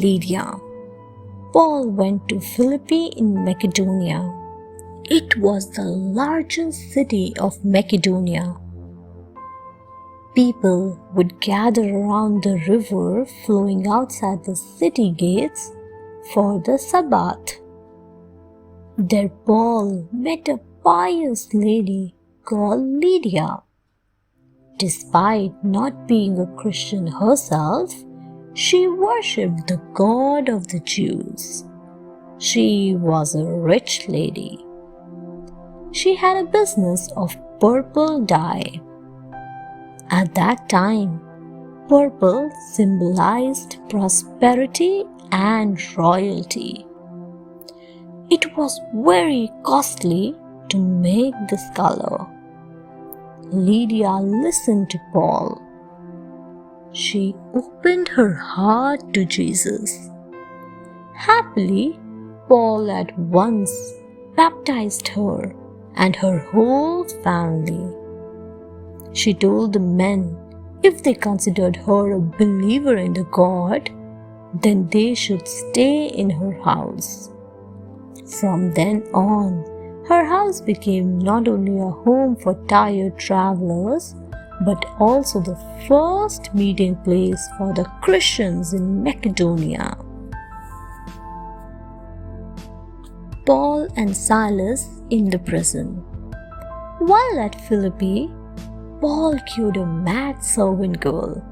Lydia. Paul went to Philippi in Macedonia. It was the largest city of Macedonia. People would gather around the river flowing outside the city gates for the Sabbath. There Paul met a pious lady called Lydia. Despite not being a Christian herself, she worshipped the God of the Jews. She was a rich lady. She had a business of purple dye. At that time, purple symbolized prosperity and royalty. It was very costly to make this color. Lydia listened to Paul. She opened her heart to Jesus. Happily, Paul at once baptized her and her whole family. She told the men if they considered her a believer in the God, then they should stay in her house. From then on, her house became not only a home for tired travelers, but also the first meeting place for the Christians in Macedonia. Paul and Silas in the prison. While at Philippi, Paul cured a mad servant girl.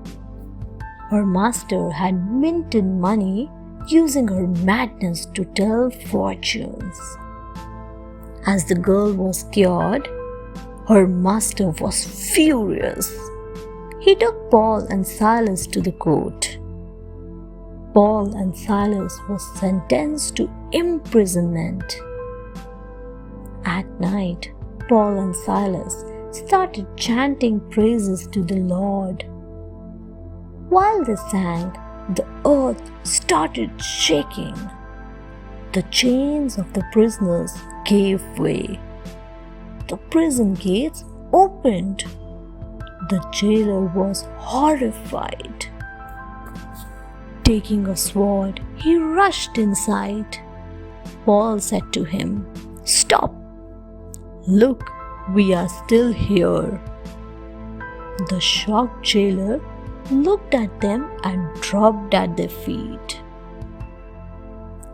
Her master had minted money using her madness to tell fortunes. As the girl was cured, her master was furious. He took Paul and Silas to the court. Paul and Silas were sentenced to imprisonment. At night, Paul and Silas started chanting praises to the Lord. While they sang, the earth started shaking. The chains of the prisoners gave way. The prison gates opened. The jailer was horrified. Taking a sword, he rushed inside. Paul said to him, "Stop! Look, we are still here." The shocked jailer looked at them and dropped at their feet.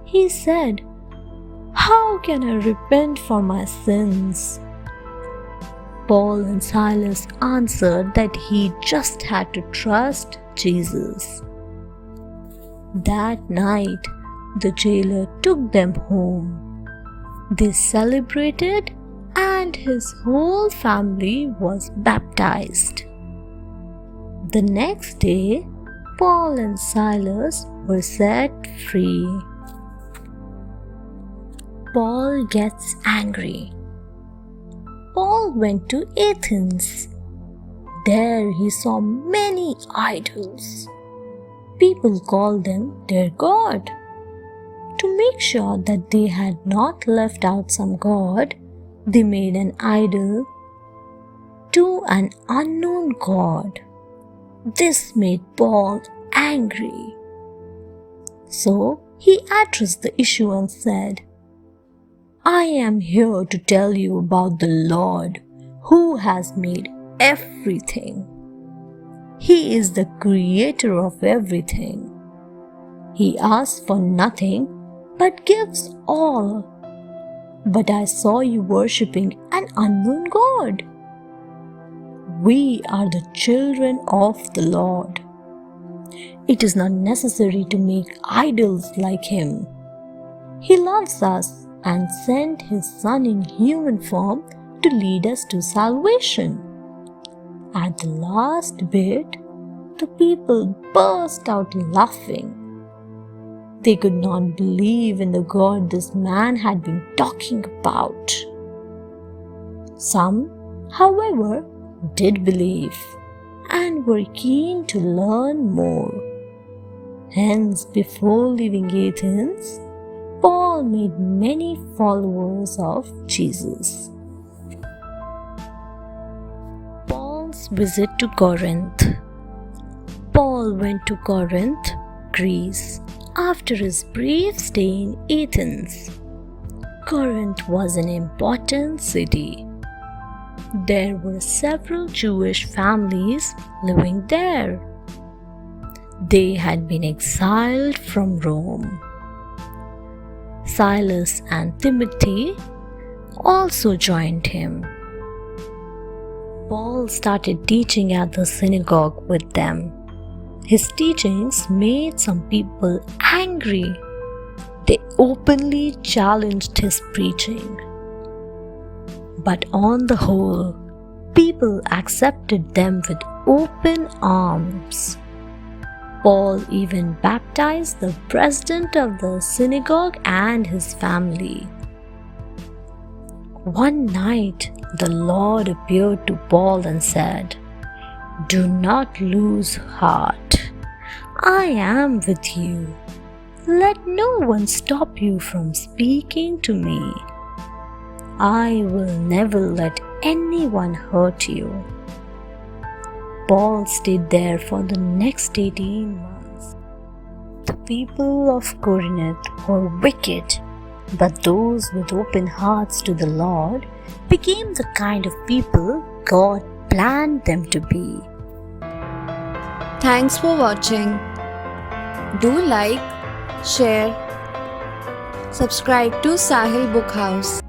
He said, "How can I repent for my sins?" Paul and Silas answered that he just had to trust Jesus. That night, the jailer took them home. They celebrated, and his whole family was baptized. The next day, Paul and Silas were set free. Paul gets angry. Paul went to Athens. There he saw many idols. People called them their God. To make sure that they had not left out some God, they made an idol to an unknown God. This made Paul angry. So he addressed the issue and said, "I am here to tell you about the Lord who has made everything. He is the creator of everything. He asks for nothing but gives all. But I saw you worshipping an unknown God. We are the children of the Lord. It is not necessary to make idols like Him. He loves us and sent His Son in human form to lead us to salvation." At the last bit, the people burst out laughing. They could not believe in the God this man had been talking about. Some, however, did believe and were keen to learn more. Hence, before leaving Athens, Paul made many followers of Jesus. Paul's visit to Corinth. Paul went to Corinth, Greece, After his brief stay in Athens, Corinth was an important city. There were several Jewish families living there. They had been exiled from Rome. Silas and Timothy also joined him. Paul started teaching at the synagogue with them. His teachings made some people angry. They openly challenged his preaching. But on the whole, people accepted them with open arms. Paul even baptized the president of the synagogue and his family. One night, the Lord appeared to Paul and said, "Do not lose heart. I am with you. Let no one stop you from speaking to me. I will never let anyone hurt you." Paul stayed there for the next 18 months. The people of Corinth were wicked, but those with open hearts to the Lord became the kind of people God planned them to be. Thanks for watching. Do like, share, subscribe to Sahil Book House.